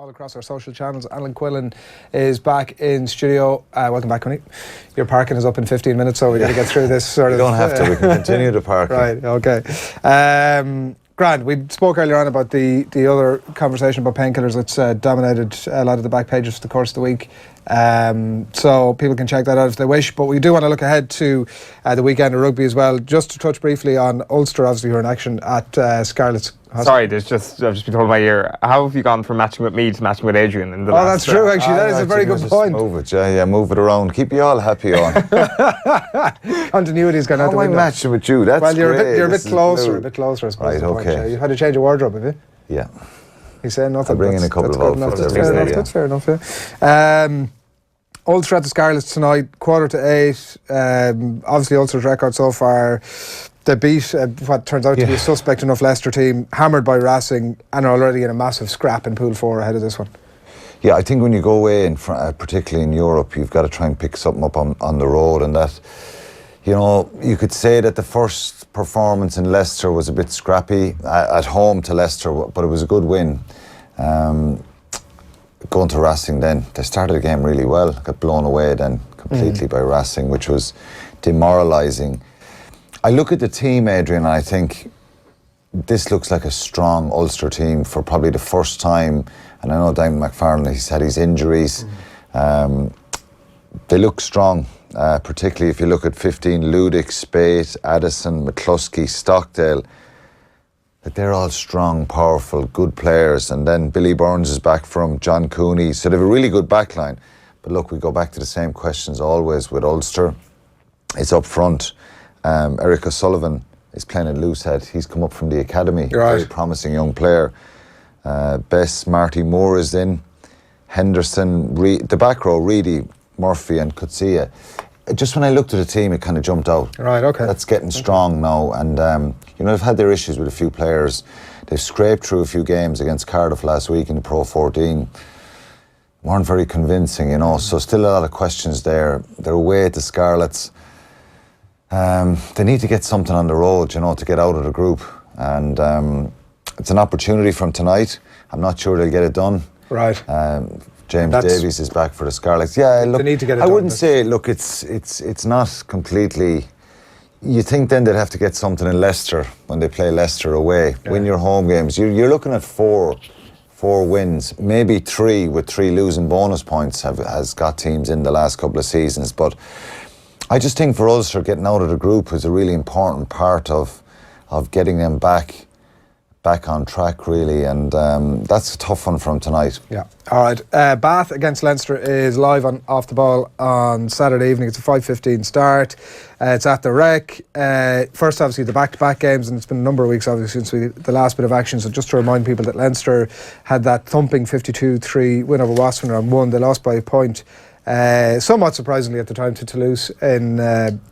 all across our social channels. Alan Quinlan is back in studio. Welcome back, Connie. Your parking is up in 15 minutes, so we're going to get through this sort of... We don't have to, we can continue to park. Right, okay. Grant, we spoke earlier on about the other conversation about painkillers that's dominated a lot of the back pages for the course of the week. So people can check that out if they wish. But we do want to look ahead to the weekend of rugby as well. Just to touch briefly on Ulster, obviously, who are in action at Scarlet's. Sorry, I've just been told by ear. How have you gone from matching with me to matching with Adrian? In the that's true, actually. That is a very good point. Move it, yeah, move it around. Keep you all happy on. Continuity's gone out the window. How am I matching with you? That's you're great. You're a bit closer, I suppose. Right, okay. You had to change your wardrobe, have you? Yeah. He's saying nothing. I'll bring in a couple of outfits. That's fair enough, yeah. Ulster at the Scarlets tonight, 7:45. Obviously, Ulster's record so far, they beat what turns out to be a suspect enough Leicester team, hammered by Racing, and are already in a massive scrap in Pool 4 ahead of this one. Yeah, I think when you go away, particularly in Europe, you've got to try and pick something up on the road, and that, you know, you could say that the first performance in Leicester was a bit scrappy at home to Leicester, but it was a good win. Going to Racing then, they started the game really well, got blown away then completely by Racing, which was demoralising. I look at the team, Adrian, and I think this looks like a strong Ulster team for probably the first time. And I know Damon McFarlane, he's had his injuries. They look strong, particularly if you look at 15, Ludick, Spate, Addison, McCluskey, Stockdale. That they're all strong, powerful, good players. And then Billy Burns is back from John Cooney. So they have a really good backline. But look, we go back to the same questions always with Ulster. It's up front. Eric O'Sullivan is playing at Loosehead. He's come up from the academy. Right. Very promising young player. Bess, Marty Moore is in. Henderson, the back row, Reedy, Murphy and Kutsia. Just when I looked at the team, it kind of jumped out. Right, okay. That's getting strong now. And, you know, they've had their issues with a few players. They've scraped through a few games against Cardiff last week in the Pro 14. Weren't very convincing, you know. So still a lot of questions there. They're away at the Scarlets. They need to get something on the road, you know, to get out of the group. And it's an opportunity from tonight. I'm not sure they'll get it done. Right. James Davies is back for the Scarlets. Yeah, look, they need to get it I done, wouldn't say, look, it's not completely... You think then they'd have to get something in Leicester when they play Leicester away. Yeah. Win your home games. You're looking at four wins, maybe three, with 3 losing bonus points has got teams in the last couple of seasons. But I just think for Ulster, getting out of the group is a really important part of getting them back on track, really, and that's a tough one from tonight. Yeah. All right. Bath against Leinster is live on Off the Ball on Saturday evening. It's a 5:15 start. It's at the Rec. First, obviously, the back-to-back games, and it's been a number of weeks, obviously, since the last bit of action. So just to remind people that Leinster had that thumping 52-3 win over Wasps in round 1. They lost by a point. Somewhat surprisingly at the time to Toulouse in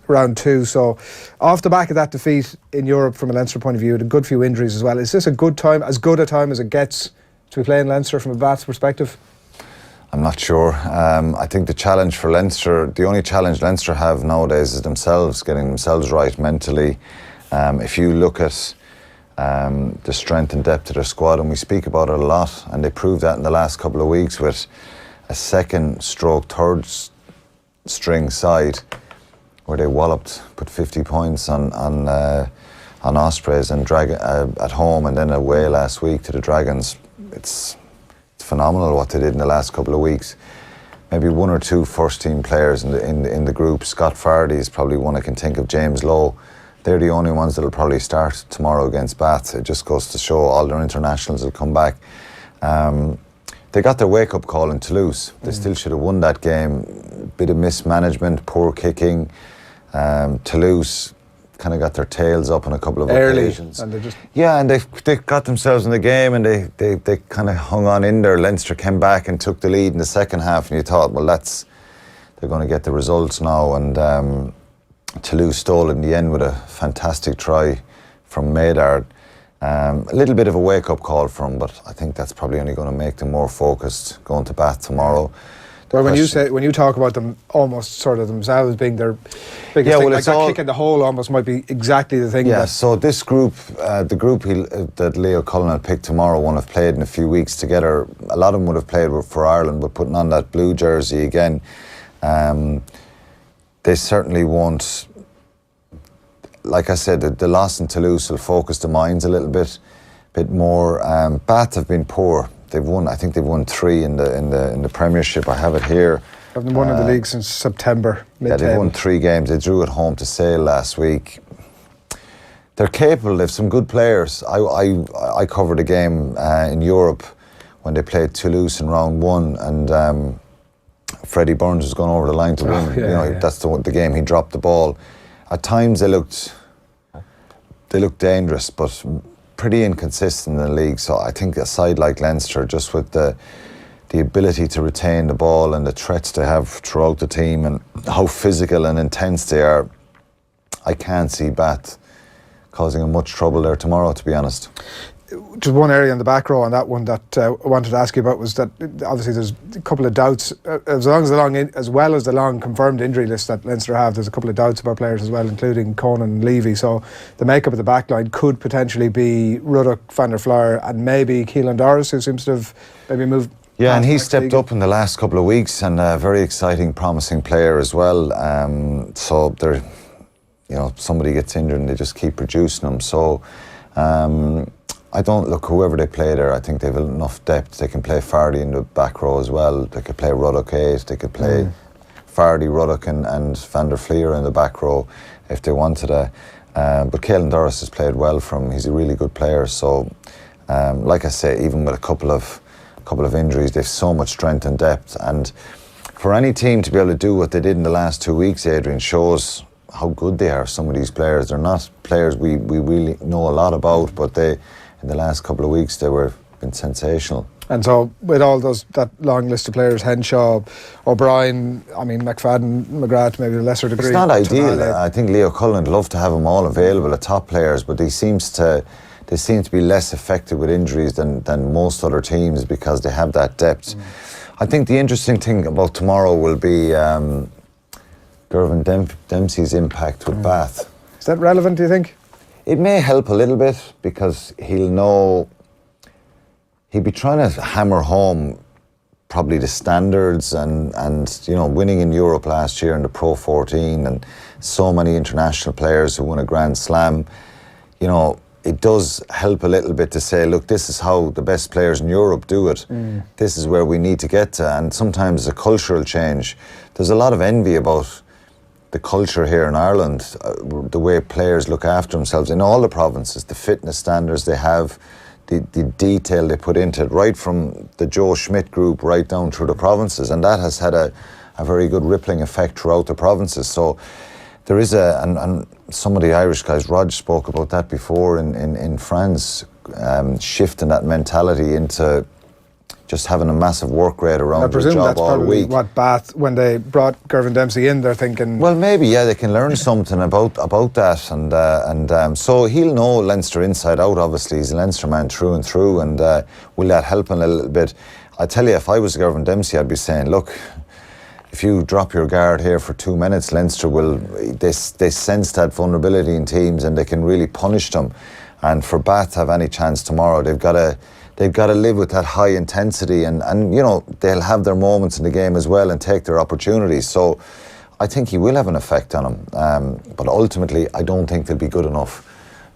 round 2. So off the back of that defeat in Europe from a Leinster point of view, a good few injuries as well. Is this a good time, as good a time as it gets to be playing Leinster from a Bath's perspective? I'm not sure. I think the challenge for Leinster, the only challenge Leinster have nowadays is themselves, getting themselves right mentally. If you look at the strength and depth of their squad, and we speak about it a lot, and they proved that in the last couple of weeks with a third string side where they walloped, put 50 points on Ospreys and at home, and then away last week to the Dragons. It's phenomenal what they did in the last couple of weeks. Maybe 1 or 2 first team players in the group. Scott Fardy is probably one I can think of. James Lowe. They're the only ones that'll probably start tomorrow against Bath. It just goes to show all their internationals will come back. They got their wake-up call in Toulouse. They still should have won that game. Bit of mismanagement, poor kicking. Toulouse kind of got their tails up on a couple of occasions. And they got themselves in the game, and they kind of hung on in there. Leinster came back and took the lead in the second half, and you thought, well, they're going to get the results now. And Toulouse stole in the end with a fantastic try from Maynard. A little bit of a wake-up call for them, but I think that's probably only going to make them more focused going to Bath tomorrow. Well, when you talk about them almost sort of themselves being their biggest thing, like that kick in the hole almost might be exactly the thing. Yeah, so this group, the group that Leo Cullen will pick tomorrow won't have played in a few weeks together. A lot of them would have played for Ireland, but putting on that blue jersey again, they certainly won't. Like I said, the loss in Toulouse will focus the minds a little bit more. Bath have been poor. I think they've won 3 in the Premiership. I have it here. They've won in the league since September. Yeah, they've won 3 games. They drew at home to Sale last week. They're capable. They've some good players. I covered a game in Europe when they played Toulouse in round 1, and Freddie Burns was going over the line to win. That's the game he dropped the ball. At times they looked dangerous, but pretty inconsistent in the league. So I think a side like Leinster, just with the ability to retain the ball and the threats they have throughout the team and how physical and intense they are, I can't see Bath causing them much trouble there tomorrow, to be honest. Just one area in the back row on that one that I wanted to ask you about was that obviously there's a couple of doubts, as well as the long confirmed injury list that Leinster have. There's a couple of doubts about players as well, including Conan and Levy. So the makeup of the back line could potentially be Ruddock, Van der Fleur, and maybe Keelan Doris, who seems to have maybe moved. Yeah, and he stepped up in the last couple of weeks, and a very exciting, promising player as well. So they're, somebody gets injured and they just keep producing them. So. I don't look, whoever they play there, I think they've enough depth. They can play Fardy in the back row as well. They could play Ruddock 8. They could play Fardy, Ruddock and Van der Fleur in the back row if they wanted to. But Keelan Doris has played well for him. He's a really good player. So, like I say, even with a couple of injuries, they've so much strength and depth. And for any team to be able to do what they did in the last 2 weeks, Adrian, shows how good they are, some of these players. They're not players we really know a lot about, but in the last couple of weeks, they been sensational. And so, with all that long list of players, Henshaw, O'Brien, McFadden, McGrath, maybe to a lesser degree. It's not ideal. I think Leo Cullen would love to have them all available, the top players, but they seem to be less affected with injuries than most other teams because they have that depth. I think the interesting thing about tomorrow will be Gervin Dempsey's impact with Bath. Is that relevant, do you think? It may help a little bit because he'll be trying to hammer home probably the standards and winning in Europe last year in the Pro 14 and so many international players who won a Grand Slam. It does help a little bit to say, look, this is how the best players in Europe do it. This is where we need to get to. And sometimes a cultural change. There's a lot of envy about the culture here in Ireland, the way players look after themselves in all the provinces, the fitness standards they have, the detail they put into it, right from the Joe Schmidt group right down through the provinces, and that has had a very good rippling effect throughout the provinces. So there is and some of the Irish guys, Rog spoke about that before in France, shifting that mentality into just having a massive work rate around the job all week. What Bath, when they brought Gervin Dempsey in, they're thinking. Well, maybe they can learn something about that, and so he'll know Leinster inside out. Obviously, he's a Leinster man through and through, and will that help him a little bit? I tell you, if I was Gervin Dempsey, I'd be saying, look, if you drop your guard here for 2 minutes, Leinster will. They sense that vulnerability in teams, and they can really punish them. And for Bath to have any chance tomorrow, they've got to live with that high intensity and they'll have their moments in the game as well and take their opportunities. So I think he will have an effect on him. But ultimately, I don't think they'll be good enough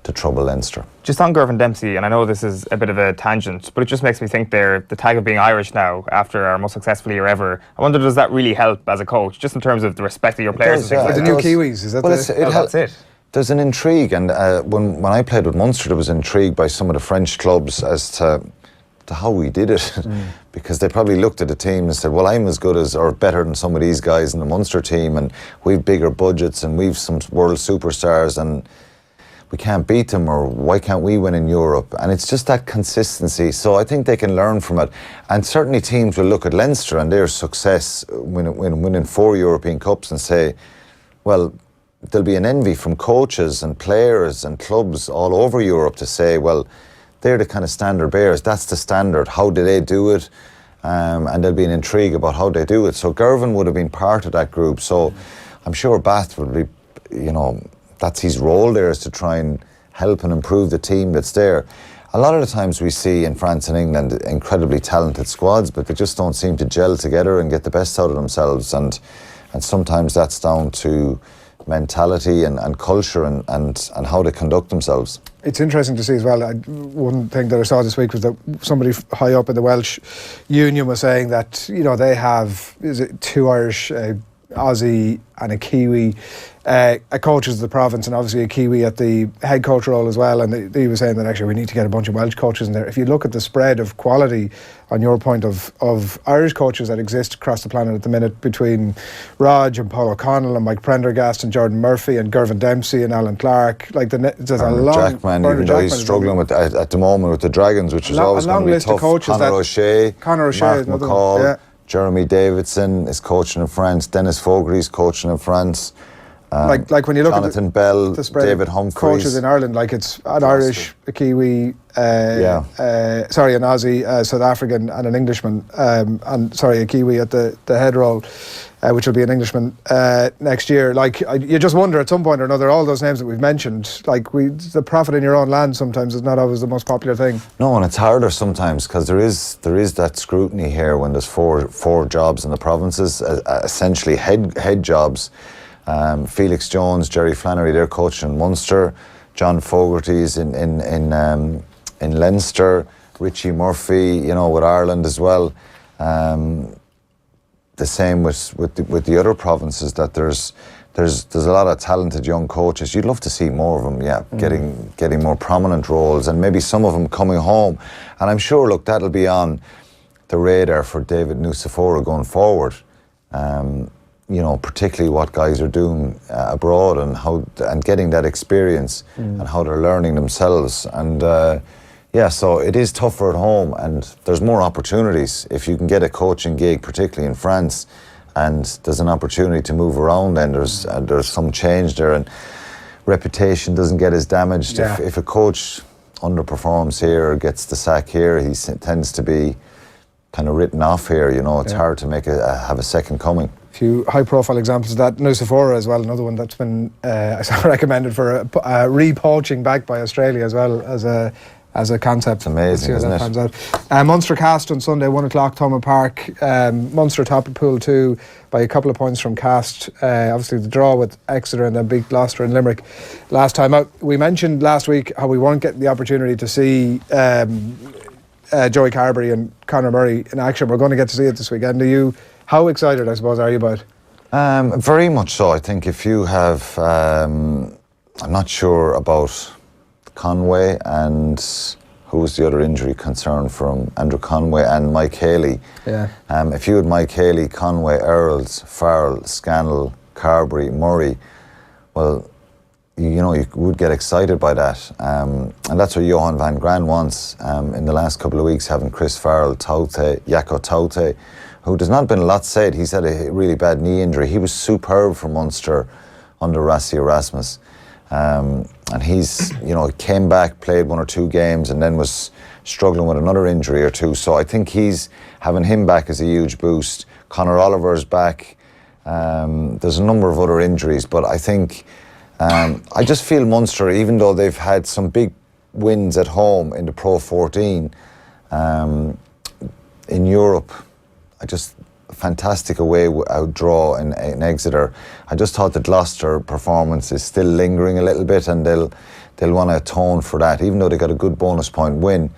to trouble Leinster. Just on Gervin Dempsey, and I know this is a bit of a tangent, but it just makes me think the tag of being Irish now after our most successful year ever. I wonder, does that really help as a coach, just in terms of the respect of your players? The new Kiwis, is that that's it? There's an intrigue, and when I played with Munster, there was intrigue by some of the French clubs as to how we did it, because they probably looked at the team and said, well, I'm as good as or better than some of these guys in the Munster team, and we've bigger budgets and we've some world superstars and we can't beat them, or why can't we win in Europe? And it's just that consistency. So I think they can learn from it, and certainly teams will look at Leinster and their success winning 4 European Cups and say, well, there'll be an envy from coaches and players and clubs all over Europe to say, well, they're the kind of standard bearers. That's the standard. How do they do it? and there'll be an intrigue about how they do it. So Gervin would have been part of that group. So I'm sure Bath would be, that's his role there, is to try and help and improve the team that's there. A lot of the times we see in France and England incredibly talented squads, but they just don't seem to gel together and get the best out of themselves. And sometimes that's down to mentality and culture and how they conduct themselves. It's interesting to see as well. One thing that I saw this week was that somebody high up in the Welsh Union was saying that they have two Irish, Aussie and a Kiwi coaches of the province, and obviously a Kiwi at the head coach role as well. And he was saying that actually we need to get a bunch of Welsh coaches in there. If you look at the spread of quality, on your point of Irish coaches that exist across the planet at the minute, between Rog and Paul O'Connell and Mike Prendergast and Jordan Murphy and Gervin Dempsey and Alan Clark, there's a long Jackman, even though he's struggling with at the moment with the Dragons, which is always going to be tough. Conor O'Shea, Mark McCall, Jeremy Davidson is coaching in France. Dennis Fogarty's coaching in France. Like when you look Jonathan at Bell, the spread David of Humphreys, coaches in Ireland, like it's an Irish, a Kiwi, an Aussie, South African, and an Englishman, a Kiwi at the head role, which will be an Englishman next year. You just wonder at some point or another, all those names that we've mentioned, the profit in your own land sometimes is not always the most popular thing. No, and it's harder sometimes because there is that scrutiny here when there's four jobs in the provinces, essentially head jobs. Felix Jones, Jerry Flannery, they're coaching in Munster. John Fogarty's in Leinster. Richie Murphy, with Ireland as well. The same with the other provinces. That there's a lot of talented young coaches. You'd love to see more of them, getting more prominent roles, and maybe some of them coming home. And I'm sure, look, that'll be on the radar for David Nucifora going forward. Particularly what guys are doing abroad and getting that experience and how they're learning themselves. And so it is tougher at home, and there's more opportunities if you can get a coaching gig, particularly in France, and there's an opportunity to move around. Then there's some change there, and reputation doesn't get as damaged. Yeah. If a coach underperforms here or gets the sack here, he tends to be kind of written off here. It's hard to have a second coming. Few high-profile examples of that. Nucifora as well, another one that's been recommended for a re-poaching back by Australia as well as a concept. It's amazing, isn't it? Munster Castres on Sunday, 1 o'clock, Thomond Park. Munster top of Pool 2 by a couple of points from Castres. Obviously the draw with Exeter and then beat Gloucester and Limerick last time out. We mentioned last week how we weren't getting the opportunity to see Joey Carberry and Conor Murray in action. We're going to get to see it this weekend. How excited, I suppose, are you about it? Very much so. I think if you have, I'm not sure about Conway and who was the other injury concern from Andrew Conway and Mike Haley. Yeah. If you had Mike Haley, Conway, Earls, Farrell, Scannell, Carberry, Murray, well, you would get excited by that. And that's what Johan van Gran wants in the last couple of weeks, having Chris Farrell, Jaco Taute, who there's not been a lot said. He's had a really bad knee injury. He was superb for Munster under Rassie Erasmus. And he's, came back, played 1 or 2 games, and then was struggling with another injury or two. So I think having him back is a huge boost. Conor Oliver's back. There's a number of other injuries, but I think, I just feel Munster, even though they've had some big wins at home in the Pro 14, in Europe, a fantastic away draw in Exeter. I just thought the Gloucester performance is still lingering a little bit, and they'll want to atone for that. Even though they got a good bonus point win,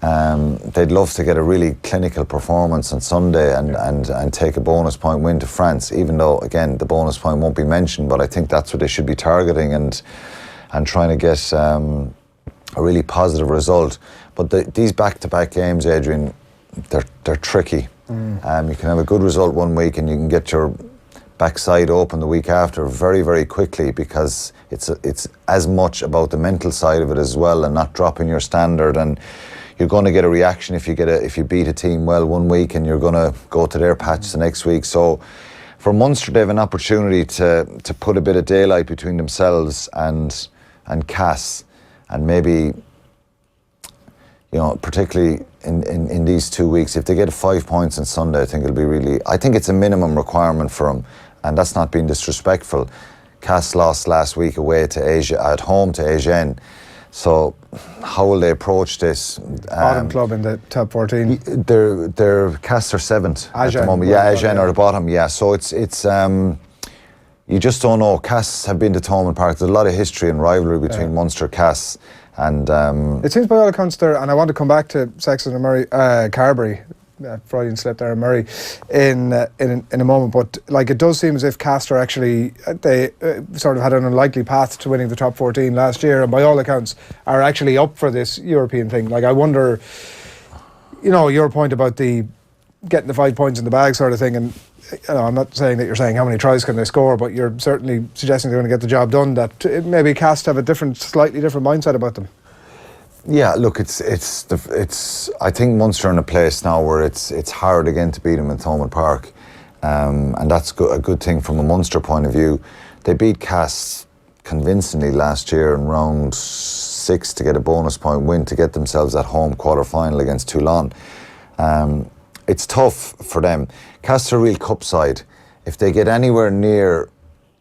they'd love to get a really clinical performance on Sunday and take a bonus point win to France. Even though, again, the bonus point won't be mentioned, but I think that's what they should be targeting and trying to get a really positive result. But these back-to-back games, Adrian, they're tricky. You can have a good result one week and you can get your backside open the week after very, very quickly, because it's as much about the mental side of it as well, and not dropping your standard. And you're going to get a reaction if you beat a team well one week, and you're going to go to their patch the next week. So for Munster, they have an opportunity to put a bit of daylight between themselves and Cass, and maybe you know, particularly in these 2 weeks, if they get 5 points on Sunday, I think it'll be really, I think it's a minimum requirement for them, and that's not being disrespectful. Castres lost last week away to Asia, at home to Agen. So how will they approach this? Bottom club in the top 14. They're Castres are 7th at the moment. Yeah, Agen are the bottom. Yeah, so it's you just don't know. Castres have been to Thomond Park. There's a lot of history and rivalry between Munster, Castres, and it seems by all accounts there. And I want to come back to Sexton and Murray, Carberry. Freudian slip there, Murray, in a moment, but like it does seem as if Castres actually they sort of had an unlikely path to winning the top 14 last year, and by all accounts are actually up for this European thing. Like I wonder, you know, your point about the getting the 5 points in the bag sort of thing, and you know, I'm not saying that you're saying how many tries can they score, but you're certainly suggesting they're going to get the job done. That maybe Castres have a slightly different mindset about them. Yeah, look, it's. I think Munster in a place now where it's hard again to beat them in Thomond Park, and that's a good thing from a Munster point of view. They beat Castres convincingly last year in round 6 to get a bonus point win to get themselves at home quarter final against Toulon. It's tough for them. Castres are a real cup side. If they get anywhere near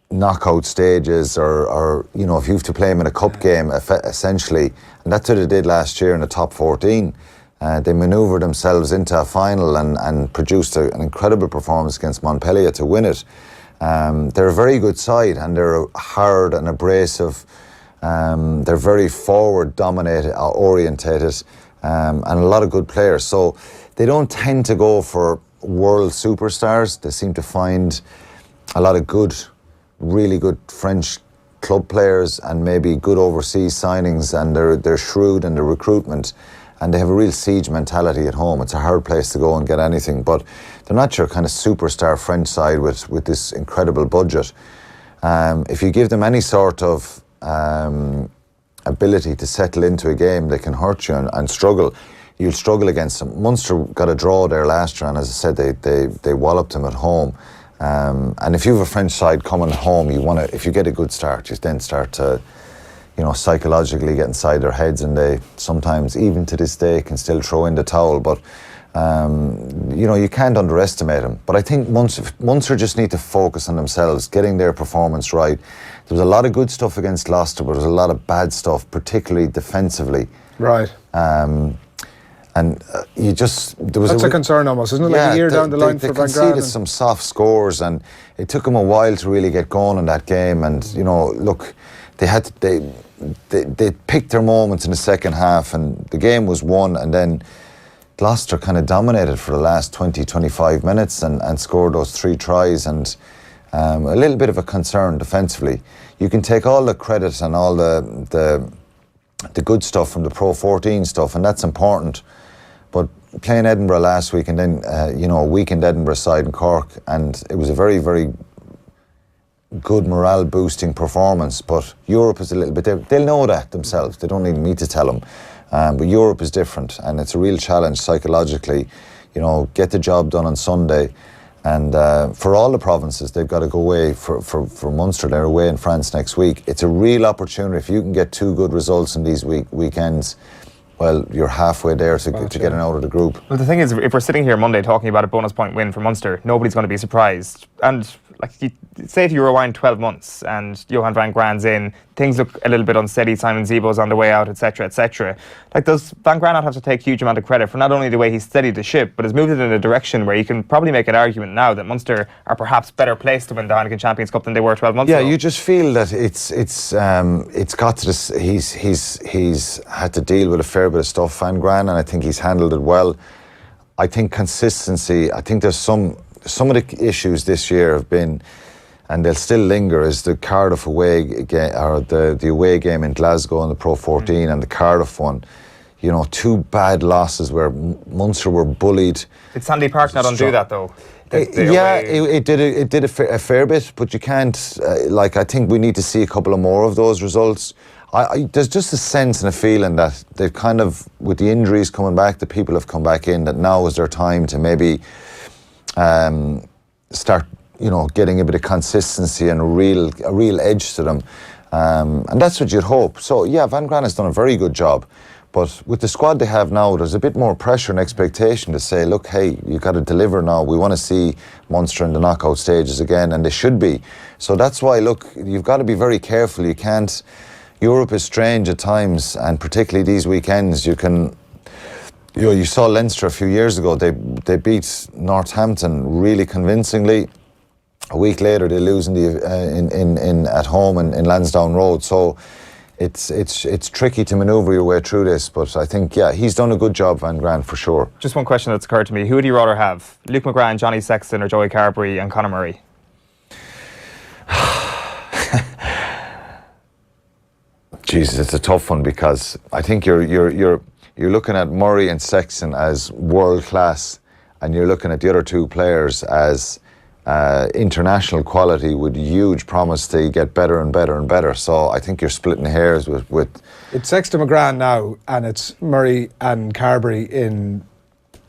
knockout stages, or you know, if you have to play them in a cup game, essentially, and that's what they did last year in the top 14. They manoeuvred themselves into a final and produced an incredible performance against Montpellier to win it. They're a very good side, and they're hard and abrasive. They're very forward dominated, orientated, and a lot of good players. So they don't tend to go for world superstars. They seem to find a lot of really good French club players and maybe good overseas signings, and they're shrewd in their recruitment, and they have a real siege mentality at home. It's a hard place to go and get anything, but they're not your kind of superstar French side with this incredible budget. If you give them any sort of ability to settle into a game, they can hurt you and struggle. You'll struggle against them. Munster got a draw there last year, and as I said, they walloped them at home. And if you have a French side coming home, if you get a good start, you then start to, you know, psychologically get inside their heads, and they sometimes, even to this day, can still throw in the towel. But you know, you can't underestimate them. But I think Munster just need to focus on themselves, getting their performance right. There was a lot of good stuff against Ulster, but there was a lot of bad stuff, particularly defensively. Right. And that's a concern almost, isn't it? Like a year down the line for Van Graan. They conceded some soft scores, and it took them a while to really get going in that game. And you know, look, they picked their moments in the second half, and the game was won. And then Gloucester kind of dominated for the last 20-25 minutes and scored those 3 tries. And a little bit of a concern defensively. You can take all the credit and all the good stuff from the Pro 14 stuff, and that's important. But playing Edinburgh last week, and then you know, a weekend Edinburgh side in Cork, and it was a very, very good morale boosting performance. But Europe is a little bit, they'll know that themselves. They don't need me to tell them. But Europe is different, and it's a real challenge psychologically. You know, get the job done on Sunday. And for all the provinces, they've got to go away. For Munster, they're away in France next week. It's a real opportunity. If you can get 2 good results in these weekends, well, you're halfway there to getting out of the group. Well, the thing is, if we're sitting here Monday talking about a bonus point win for Munster, nobody's going to be surprised. And like, say if you rewind 12 months and Johan Van Graan's in, things look a little bit unsteady, Simon Zebo's on the way out, etc., etc. Like, does Van Graan not have to take huge amount of credit for not only the way he's steadied the ship, but has moved it in a direction where you can probably make an argument now that Munster are perhaps better placed to win the Heineken Champions Cup than they were 12 months ago? Yeah, you just feel that it's got to this. He's had to deal with a fair bit of stuff, Van Graan, and I think he's handled it well. I think consistency. I think there's some of the issues this year have been, and they'll still linger, is the Cardiff away game, or the away game in Glasgow in the Pro 14 and the Cardiff one. You know, 2 bad losses where Munster were bullied. Did Sandy Park not undo that though? It did a fair bit, but you can't. I think we need to see a couple of more of those results. There's just a sense and a feeling that they've kind of, with the injuries coming back, the people have come back in, that now is their time to maybe start, you know, getting a bit of consistency and a real edge to them, and that's what you'd hope. So yeah, Van Graan has done a very good job, But with the squad they have now, there's a bit more pressure and expectation to say, look, hey, you've got to deliver now. We want to see Munster in the knockout stages again, and they should be. So that's why, look, you've got to be very careful. You can't... Europe is strange at times, and particularly these weekends, you saw Leinster a few years ago. They beat Northampton really convincingly. A week later, they lose at home in Lansdowne Road. So it's tricky to manoeuvre your way through this. But I think, yeah, he's done a good job, Van Graan, for sure. Just one question that's occurred to me. Who would you rather have? Luke McGrath and Johnny Sexton, or Joey Carberry and Conor Murray? Jesus, it's a tough one, because I think you're looking at Murray and Sexton as world class, and you're looking at the other two players as international quality with huge promise to get better and better and better. So I think you're splitting hairs with It's Sexton McGrath now, and it's Murray and Carberry in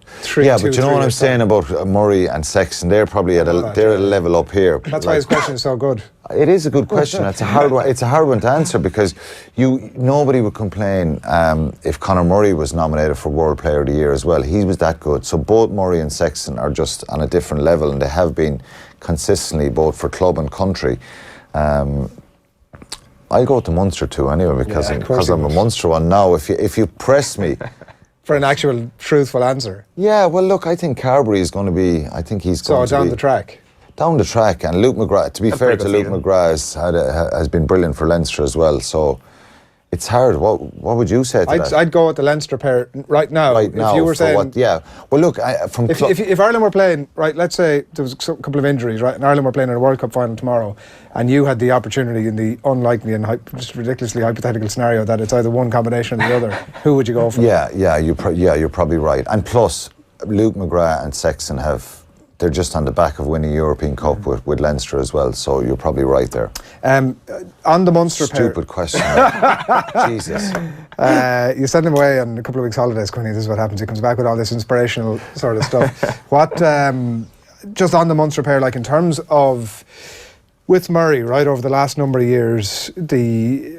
3. Yeah, but you know what I'm saying about Murray and Sexton? They're probably at a level up here. That's why his question is so good. It is a good question. It's a hard one. It's a hard one to answer, because nobody would complain if Conor Murray was nominated for World Player of the Year as well. He was that good. So both Murray and Sexton are just on a different level, and they have been consistently, both for club and country. I'll go to Munster too anyway, because I'm a Munster one now. If you press me. For an actual truthful answer. Yeah, well, look, I think Carberry is going to be. I think he's going to be. So down the track. Down the track, and Luke McGrath. To be fair to Luke McGrath, has been brilliant for Leinster as well. So it's hard. What would you say to that? I'd go with the Leinster pair right now. Right now, if you were saying, yeah. Well, look, if Ireland were playing, right, let's say there was a couple of injuries, right, and Ireland were playing in a World Cup final tomorrow, and you had the opportunity in the unlikely and just ridiculously hypothetical scenario that it's either one combination or the other, who would you go for? Yeah, you're probably right. And plus, Luke McGrath and Sexton they're just on the back of winning European Cup with Leinster as well, so you're probably right there. On the Munster pair... Stupid question. Jesus. You send him away on a couple of weeks' holidays, Quinlan. This is what happens. He comes back with all this inspirational sort of stuff. Just on the Munster pair, like in terms of... With Murray, right, over the last number of years, the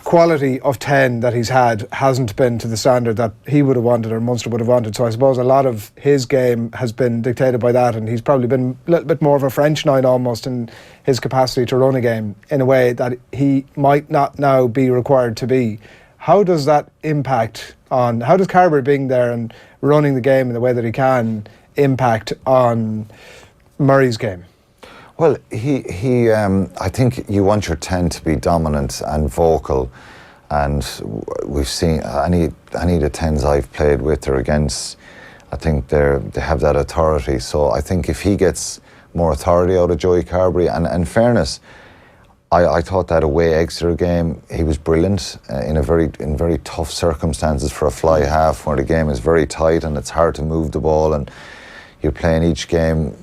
quality of 10 that he's had hasn't been to the standard that he would have wanted or Munster would have wanted. So I suppose a lot of his game has been dictated by that, and he's probably been a little bit more of a French knight almost in his capacity to run a game in a way that he might not now be required to be. How does that impact on, how does Carberry being there and running the game in the way that he can impact on Murray's game? Well, I think you want your 10 to be dominant and vocal, and we've seen any of the 10s I've played with or against, I think they have that authority. So I think if he gets more authority out of Joey Carberry, and in fairness, I thought that away Exeter game, he was brilliant in very tough circumstances for a fly half, where the game is very tight and it's hard to move the ball, and you're playing each game,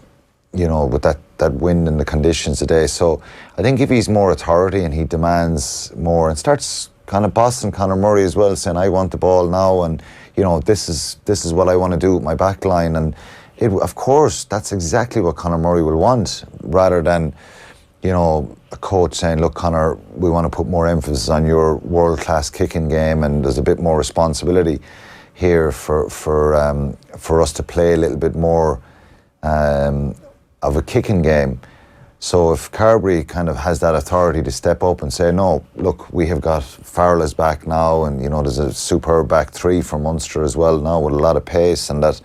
you know, with that wind and the conditions today. So I think if he's more authority and he demands more and starts kind of bossing Conor Murray as well, saying I want the ball now, and you know, this is what I want to do with my back line, and of course that's exactly what Conor Murray will want, rather than, you know, a coach saying, look, Conor, we want to put more emphasis on your world-class kicking game, and there's a bit more responsibility here for us to play a little bit more of a kicking game. So if Carberry kind of has that authority to step up and say, no, look, we have got Farrell is back now, and you know, there's a superb back three for Munster as well now with a lot of pace, and that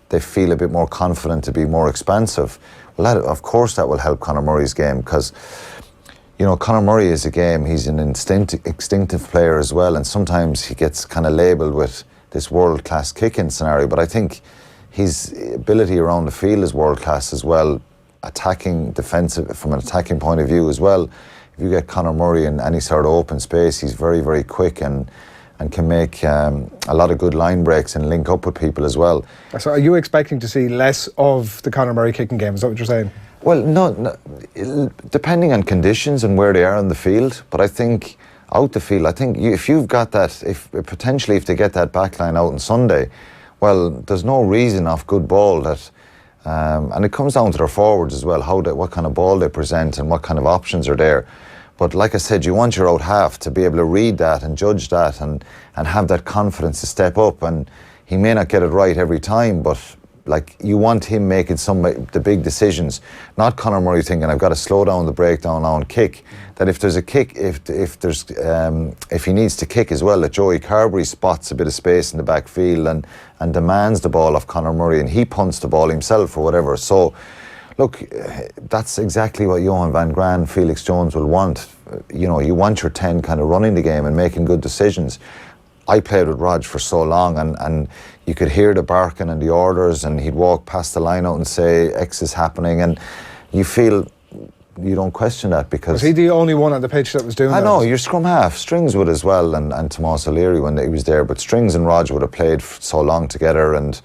they feel a bit more confident to be more expansive. Well, of course that will help Conor Murray's game, because you know, Conor Murray is a game, he's an instinctive player as well, and sometimes he gets kind of labelled with this world-class kicking scenario, but I think his ability around the field is world-class as well, attacking, defensive, from an attacking point of view as well. If you get Conor Murray in any sort of open space, he's very, very quick and can make a lot of good line breaks and link up with people as well. So are you expecting to see less of the Conor Murray kicking game? Is that what you're saying? Well, no, depending on conditions and where they are on the field, but I think out the field, I think if you've got that, if they get that backline out on Sunday, well, there's no reason off good ball that, and it comes down to their forwards as well, what kind of ball they present and what kind of options are there. But like I said, you want your out half to be able to read that and judge that and have that confidence to step up. And he may not get it right every time, but like you want him making the big decisions, not Conor Murray thinking I've got to slow down the breakdown now and kick. That if there's a kick, if he needs to kick as well, that Joey Carberry spots a bit of space in the backfield and demands the ball off Conor Murray, and he punts the ball himself or whatever. So look, that's exactly what Johan van Graan, Felix Jones will want. You know, you want your 10 kind of running the game and making good decisions. I played with Rog for so long, and you could hear the barking and the orders, and he'd walk past the line out and say X is happening, and you feel you don't question that because... Was he the only one on the pitch that was doing that? I know, your scrum half. Strings would as well, and Tomas O'Leary when he was there, but Strings and Rog would have played so long together, and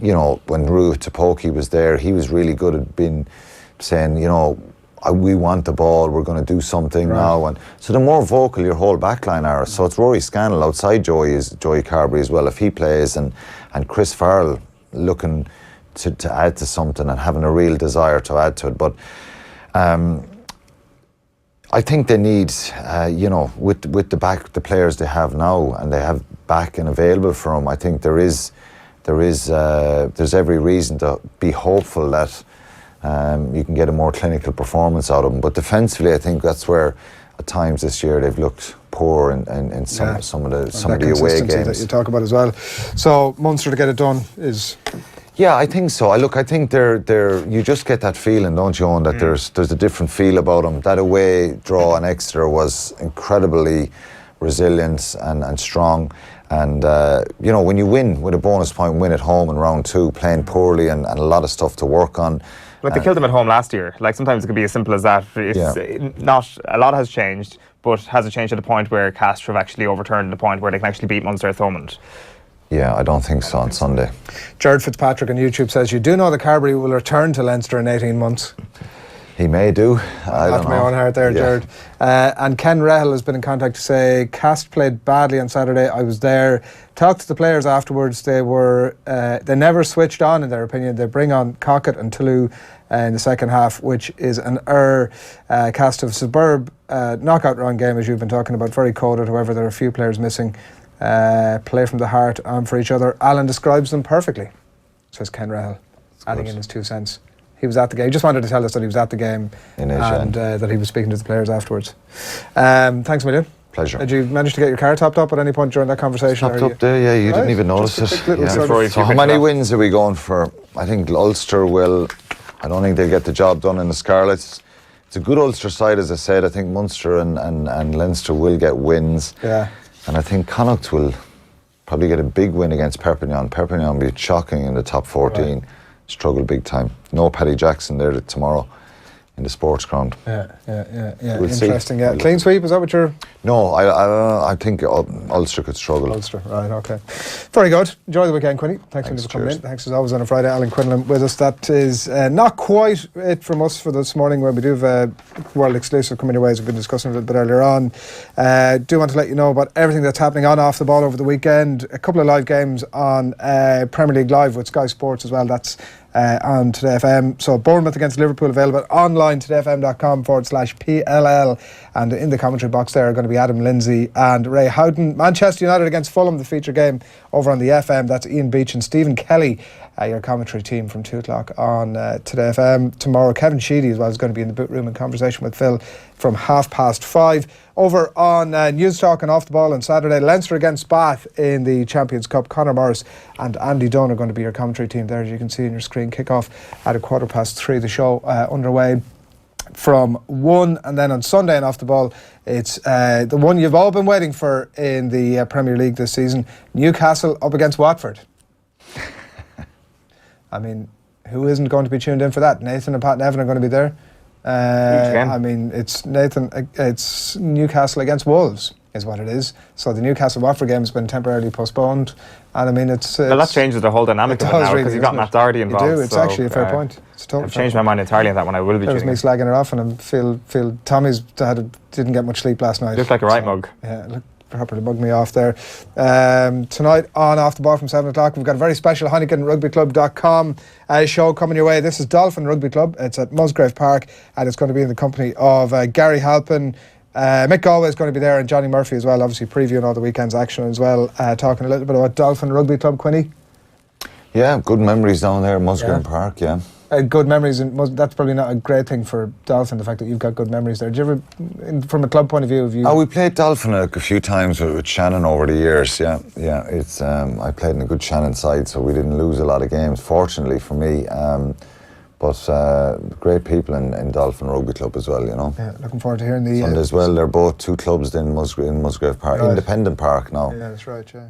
you know, when Rua Tupoki was there, he was really good at being saying, you know, we want the ball, we're going to do something now. And so the more vocal your whole backline are. So it's Rory Scannell outside Joey Carberry as well, if he plays, and Chris Farrell looking to add to something and having a real desire to add to it. But I think they need, you know, with the players they have now, and they have back and available for them, I think there's every reason to be hopeful that you can get a more clinical performance out of them. But defensively, I think that's where at times this year they've looked poor in some of the away games that you talk about as well. So Munster to get it done is... Yeah, I think so. I think they're you just get that feeling, don't you, Owen, that there's a different feel about them. That away draw in Exeter was incredibly resilient and strong. And, you know, when you win with a bonus point win at home in round 2, playing poorly and a lot of stuff to work on. Like they killed them at home last year. Like sometimes it could be as simple as that. It's not a lot has changed, but has it changed to the point where Castres have actually overturned the point where they can actually beat Munster at Thomond? Yeah, I don't think so on Sunday. Jared Fitzpatrick on YouTube says, you do know that Carberry will return to Leinster in 18 months. He may do. I don't know. My own heart there, Jared. And Ken Rahel has been in contact to say Cast played badly on Saturday. I was there. Talked to the players afterwards. They never switched on, in their opinion. They bring on Cockett and Toulouse in the second half, which is an error. Cast of superb knockout round game, as you've been talking about, very coded. However, there are a few players missing. Play from the heart and for each other. Alan describes them perfectly, says Ken Rahel, adding in his 2 cents. He was at the game. He just wanted to tell us that he was at the game and that he was speaking to the players afterwards. Thanks, Million. Pleasure. Did you manage to get your car topped up at any point during that conversation? Topped up there, yeah. You didn't even notice it. So how many wins are we going for? I think Ulster will. I don't think they'll get the job done in the Scarlets. It's a good Ulster side, as I said. I think Munster and Leinster will get wins. Yeah. And I think Connacht will probably get a big win against Perpignan. Perpignan will be shocking in the top 14. Right. Struggle big time. No Paddy Jackson there tomorrow in the sports ground. Yeah. We'll interesting. See. Yeah. Clean sweep, is that what you're... No, I think Ulster could struggle. Ulster, right, okay. Very good. Enjoy the weekend, Quinny. Thanks for coming in. Thanks as always on a Friday. Alan Quinlan with us. That is not quite it from us for this morning, where we do have a world exclusive coming your way, as we've been discussing a little bit earlier on. Do want to let you know about everything that's happening on Off the Ball over the weekend. A couple of live games on Premier League Live with Sky Sports as well. That's on Today FM. So Bournemouth against Liverpool available online, todayfm.com/PLL, and in the commentary box there are going to be Adam Lindsay and Ray Houghton. Manchester United against Fulham, the feature game over on the FM. That's Ian Beach and Stephen Kelly, your commentary team from 2 o'clock on Today FM. Tomorrow Kevin Sheedy as well is going to be in the boot room in conversation with Phil from 5:30. Over on News Talk and Off the Ball on Saturday, Leinster against Bath in the Champions Cup. Conor Morris and Andy Dunn are going to be your commentary team there, as you can see in your screen. Kick-off at 3:15. The show underway from 1, and then on Sunday and Off the Ball, it's the one you've all been waiting for in the Premier League this season. Newcastle up against Watford. I mean, who isn't going to be tuned in for that? Nathan and Pat Nevin are going to be there. I mean, it's Newcastle against Wolves is what it is. So the Newcastle-Watford game has been temporarily postponed, and I mean well, that changes the whole dynamic of it now, because you've got Matt Doherty involved. You do. It's actually a fair point. It's a total I've changed my mind entirely on that one. I will be. That was me slagging it off, and I feel Tommy's didn't get much sleep last night. You look like a right mug. Yeah, properly mugged me off there. Tonight on Off the Ball from 7 o'clock, we've got a very special Heineken show coming your way. This is Dolphin Rugby Club. It's at Musgrave Park, and it's going to be in the company of Gary Halpin. Mick Galway is going to be there, and Johnny Murphy as well, obviously previewing all the weekend's action as well, talking a little bit about Dolphin Rugby Club. Quinny? Yeah, good memories down there at Musgrave Park, yeah. Good memories, and that's probably not a great thing for Dolphin, the fact that you've got good memories there. Did you ever, from a club point of view, have you... we played Dolphin a few times with Shannon over the years, yeah. It's I played in a good Shannon side, so we didn't lose a lot of games, fortunately for me. But great people in Dolphin Rugby Club as well, you know. Yeah, looking forward to hearing the... Sunday as well, they're both two clubs in Musgrave Park, right. Independent Park now. Yeah, that's right, yeah.